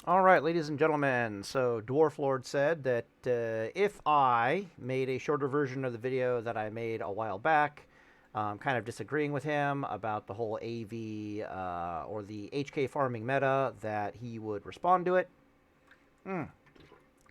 All right, ladies and gentlemen. So Dwarf Lord said that if I made a shorter version of the video that I made a while back, kind of disagreeing with him about the whole AV or the HK farming meta, that he would respond to it. Hmm.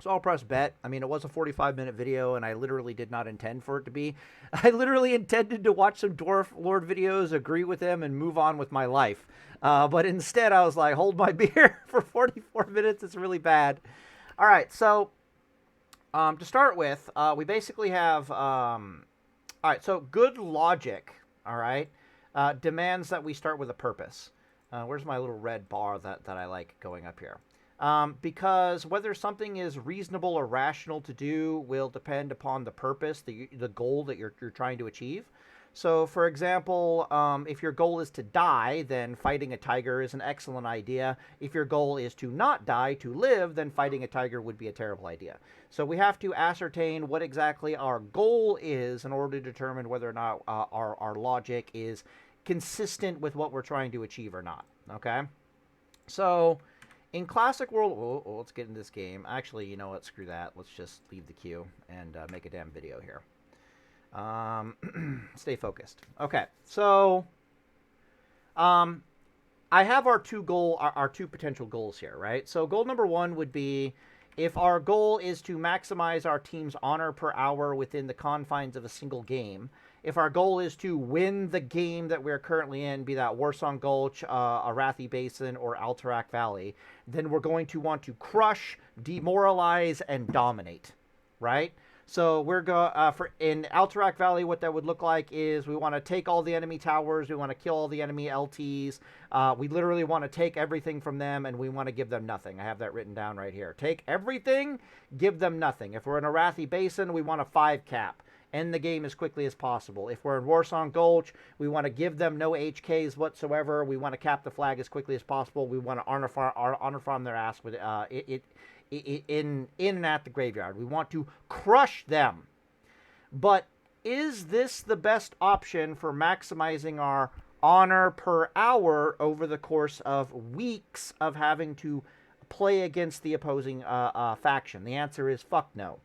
So I'll press bet. I mean, it was a 45-minute video, and I literally did not intend for it to be. I literally intended to watch some Dwarf Lord videos, agree with them, and move on with my life. But instead, I was like, hold my beer for 44 minutes. It's really bad. All right, so to start with, we basically have. All right, so good logic, all right, demands that we start with a purpose. Where's my little red bar that I like going up here? Because whether something is reasonable or rational to do will depend upon the purpose, the goal that you're trying to achieve. So, for example, if your goal is to die, then fighting a tiger is an excellent idea. If your goal is to not die, to live, then fighting a tiger would be a terrible idea. So we have to ascertain what exactly our goal is in order to determine whether or not our logic is consistent with what we're trying to achieve or not. Okay? So, in classic world, let's get in this game. Actually, you know what? Screw that. Let's just leave the queue and make a damn video here. Stay focused. Okay, so I have our two potential goals here, right? So goal number one would be, if our goal is to maximize our team's honor per hour within the confines of a single game. If our goal is to win the game that we're currently in, be that Warsong Gulch, Arathi Basin, or Alterac Valley, then we're going to want to crush, demoralize, and dominate, right? So we're for in Alterac Valley, what that would look like is we want to take all the enemy towers, we want to kill all the enemy LTs. We literally want to take everything from them, and we want to give them nothing. I have that written down right here. Take everything, give them nothing. If we're in Arathi Basin, we want a 5 cap. End the game as quickly as possible. If we're in Warsong Gulch, we want to give them no HKs whatsoever. We want to cap the flag as quickly as possible. We want to honor farm their ass with in and at the graveyard. We want to crush them. But is this the best option for maximizing our honor per hour over the course of weeks of having to play against the opposing faction? The answer is fuck no.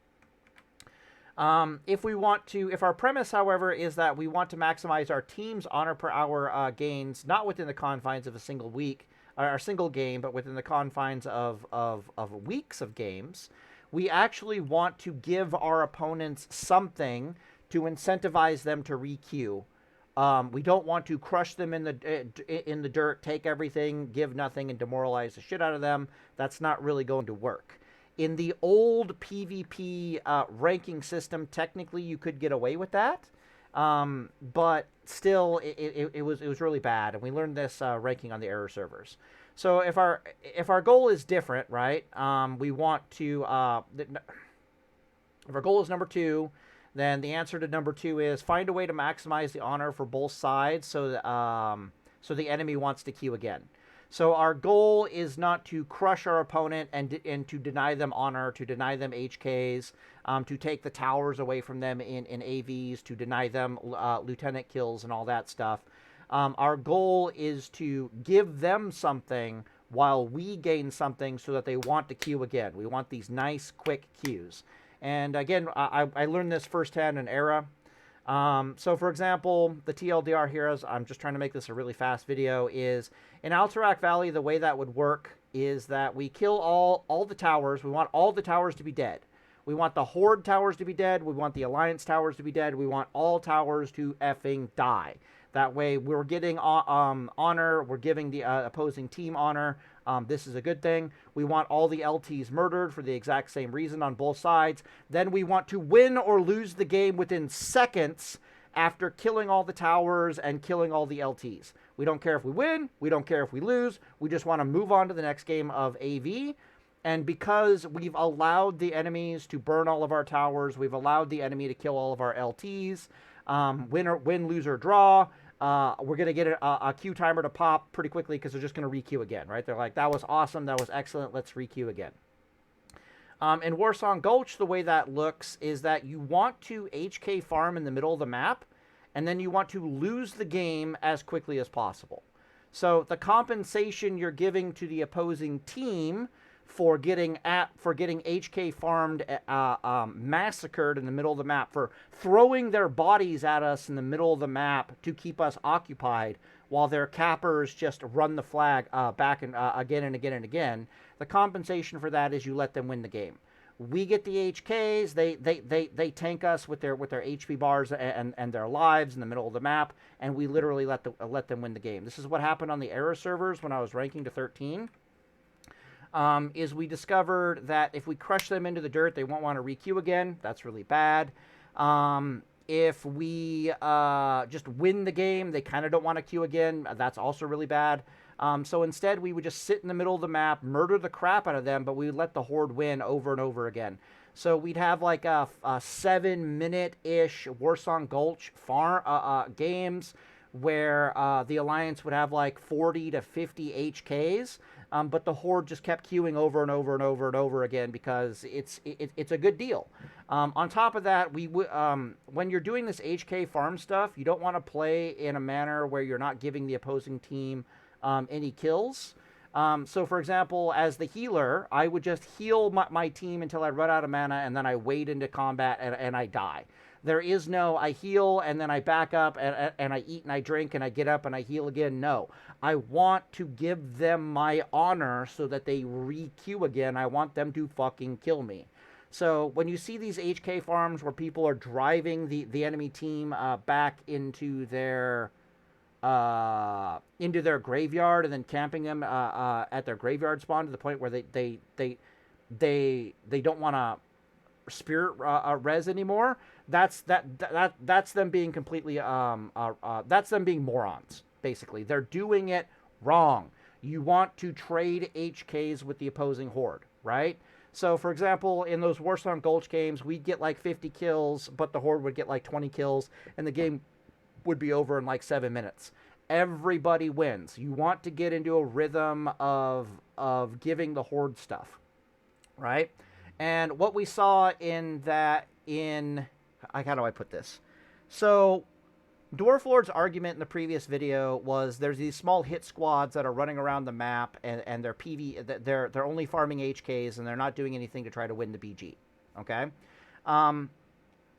If our premise, however, is that we want to maximize our team's honor per hour gains, not within the confines of a single week, or a single game, but within the confines of weeks of games, we actually want to give our opponents something to incentivize them to re-queue. We don't want to crush them in the dirt, take everything, give nothing, and demoralize the shit out of them. That's not really going to work. In the old PvP ranking system, technically you could get away with that, but still it was really bad, and we learned this ranking on the error servers. So if our goal is different, right? We want to if our goal is number 2, then the answer to number 2 is find a way to maximize the honor for both sides, so that, so the enemy wants to queue again. So our goal is not to crush our opponent and to deny them honor, to deny them HKs, to take the towers away from them in AVs, to deny them lieutenant kills and all that stuff. Our goal is to give them something while we gain something so that they want to queue again. We want these nice, quick queues. And again, I learned this firsthand in Era. So, for example, the TLDR heroes, I'm just trying to make this a really fast video, is in Alterac Valley, the way that would work is that we kill all the towers. We want all the towers to be dead. We want the Horde towers to be dead. We want the Alliance towers to be dead. We want all towers to effing die. That way, we're getting honor. We're giving the opposing team honor. This is a good thing. We want all the LTs murdered for the exact same reason on both sides. Then we want to win or lose the game within seconds after killing all the towers and killing all the LTs. We don't care if we win. We don't care if we lose. We just want to move on to the next game of AV. And because we've allowed the enemies to burn all of our towers, we've allowed the enemy to kill all of our LTs, win, lose, or draw, we're going to get a queue timer to pop pretty quickly because they're just going to re-queue again, right? They're like, that was awesome, that was excellent, let's re-queue again. In Warsong Gulch, the way that looks is that you want to HK farm in the middle of the map, and then you want to lose the game as quickly as possible. So the compensation you're giving to the opposing team for getting HK farmed, massacred in the middle of the map, for throwing their bodies at us in the middle of the map to keep us occupied while their cappers just run the flag back and again and again and again. The compensation for that is you let them win the game. We get the HKs. They tank us with their HP bars and their lives in the middle of the map, and we literally let them win the game. This is what happened on the Era servers when I was ranking to 13. Is we discovered that if we crush them into the dirt, they won't want to re-queue again. That's really bad. If we just win the game, they kind of don't want to queue again. That's also really bad. So instead, we would just sit in the middle of the map, murder the crap out of them, but we would let the Horde win over and over again. So we'd have like a 7-minute-ish Warsong Gulch games where the Alliance would have like 40 to 50 HKs, but the Horde just kept queuing over and over and over and over again because it's a good deal. On top of that, when you're doing this HK farm stuff, you don't want to play in a manner where you're not giving the opposing team any kills. So, for example, as the healer, I would just heal my team until I run out of mana, and then I wade into combat and I die. There is no, I heal and then I back up and I eat and I drink and I get up and I heal again. No, I want to give them my honor so that they re-queue again. I want them to fucking kill me. So when you see these HK farms where people are driving the enemy team back into their graveyard and then camping them at their graveyard spawn to the point where they don't want to spirit res anymore, that's them being completely that's them being morons. Basically, they're doing it wrong. You want to trade HKs with the opposing Horde, right? So, for example, in those Warsong Gulch games, we'd get like 50 kills, but the Horde would get like 20 kills, and the game would be over in like 7 minutes. Everybody wins. You want to get into a rhythm of giving the Horde stuff, right? And what we saw how do I put this? So, Dwarf Lord's argument in the previous video was there's these small hit squads that are running around the map and they're only farming HKs and they're not doing anything to try to win the BG. Okay?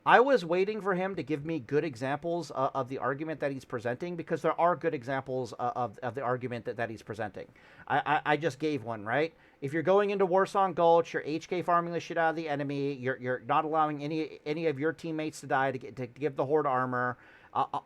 I was waiting for him to give me good examples of the argument that he's presenting, because there are good examples of the argument that he's presenting. I just gave one, right? If you're going into Warsong Gulch, you're HK farming the shit out of the enemy, you're not allowing any of your teammates to die to give the Horde armor,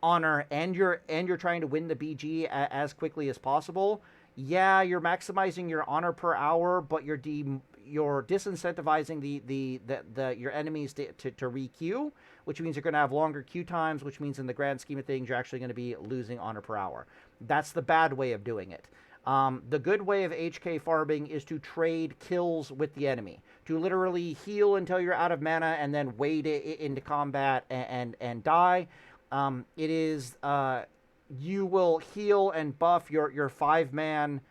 honor, and you're trying to win the BG as quickly as possible. Yeah, you're maximizing your honor per hour, but you're disincentivizing your enemies to re-queue, which means you're going to have longer queue times, which means in the grand scheme of things, you're actually going to be losing honor per hour. That's the bad way of doing it. The good way of HK farming is to trade kills with the enemy, to literally heal until you're out of mana and then wade into combat and die. It is you will heal and buff your 5-man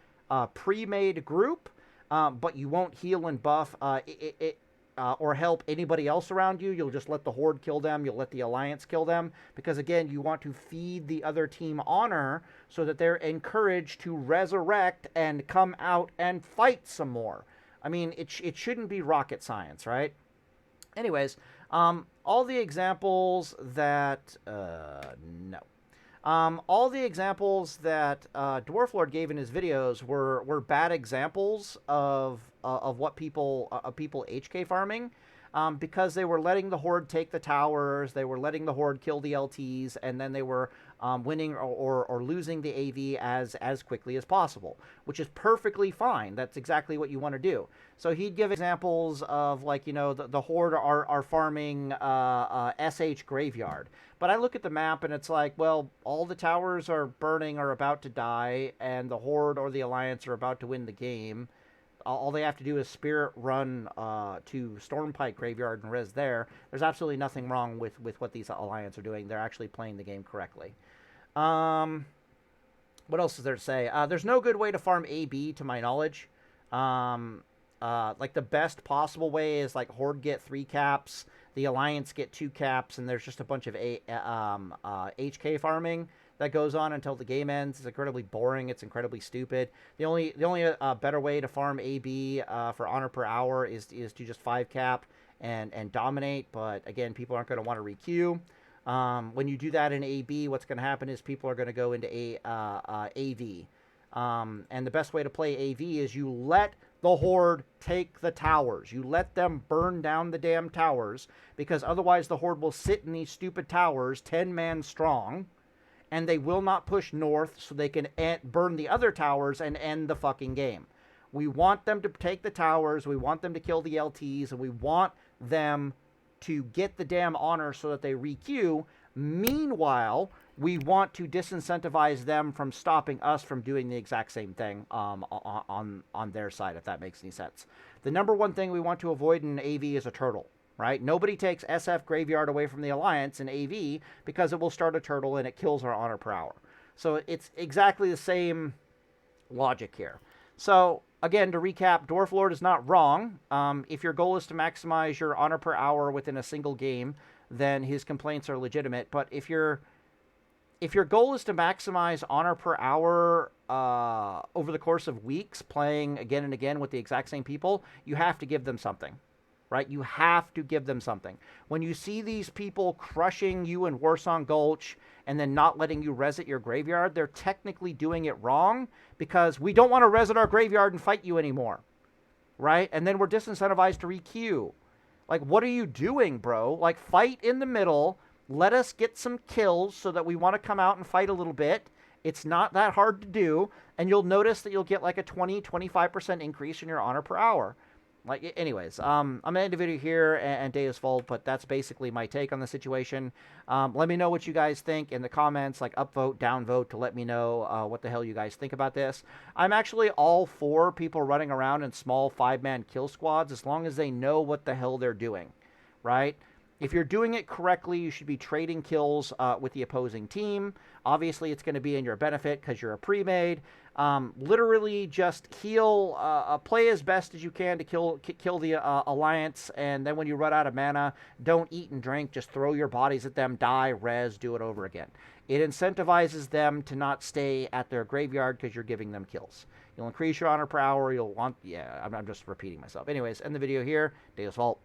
pre-made group, but you won't heal and buff or help anybody else around you. You'll just let the Horde kill them. You'll let the Alliance kill them. Because, again, you want to feed the other team honor so that they're encouraged to resurrect and come out and fight some more. I mean, it shouldn't be rocket science, right? Anyways, all the examples that... no. All the examples that Dwarf Lord gave in his videos were bad examples of people HK farming, because they were letting the Horde take the towers, they were letting the Horde kill the LTs, and then they were winning or losing the AV as quickly as possible, which is perfectly fine. That's exactly what you want to do. So he'd give examples of, like, the Horde are farming SH Graveyard. But I look at the map and it's like, well, all the towers are burning or about to die, and the Horde or the Alliance are about to win the game. All they have to do is spirit run to Stormpike Graveyard and res there. There's absolutely nothing wrong with what these Alliance are doing. They're actually playing the game correctly. What else is there to say? There's no good way to farm AB, to my knowledge. Like, the best possible way is, like, Horde get 3 caps, the Alliance get 2 caps, and there's just a bunch of HK farming. that goes on until the game ends. It's incredibly boring. It's incredibly stupid. The only better way to farm AB for honor per hour is to just 5 cap and dominate. But again, people aren't going to want to requeue. When you do that in AB, what's going to happen is people are going to go into AV. And the best way to play AV is you let the Horde take the towers. You let them burn down the damn towers, because otherwise the Horde will sit in these stupid towers 10 man strong, and they will not push north so they can burn the other towers and end the fucking game. We want them to take the towers, we want them to kill the LTs, and we want them to get the damn honor so that they requeue. Meanwhile, we want to disincentivize them from stopping us from doing the exact same thing on their side, if that makes any sense. The number one thing we want to avoid in AV is a turtle, right? Nobody takes SF Graveyard away from the Alliance in AV because it will start a turtle and it kills our honor per hour. So it's exactly the same logic here. So again, to recap, Dwarf Lord is not wrong. If your goal is to maximize your honor per hour within a single game, then his complaints are legitimate. But if your goal is to maximize honor per hour over the course of weeks, playing again and again with the exact same people, you have to give them something, right? You have to give them something. When you see these people crushing you in Warsong Gulch and then not letting you reset your graveyard, they're technically doing it wrong, because we don't want to reset our graveyard and fight you anymore, right? And then we're disincentivized to requeue. Like, what are you doing, bro? Like, fight in the middle. Let us get some kills so that we want to come out and fight a little bit. It's not that hard to do, and you'll notice that you'll get like a 20-25% increase in your honor per hour. Like, anyways, I'm going to end the video here and day is full, but that's basically my take on the situation. Let me know what you guys think in the comments, like upvote, downvote, to let me know what the hell you guys think about this. I'm actually all for people running around in small 5-man kill squads as long as they know what the hell they're doing, right? If you're doing it correctly, you should be trading kills with the opposing team. Obviously, it's going to be in your benefit because you're a pre-made. Literally just heal, play as best as you can to kill the Alliance, and then when you run out of mana, don't eat and drink. Just throw your bodies at them, die, res, do it over again. It incentivizes them to not stay at their graveyard because you're giving them kills. You'll increase your honor per hour. You'll want... Yeah, I'm just repeating myself. Anyways, end the video here. Day is Vault.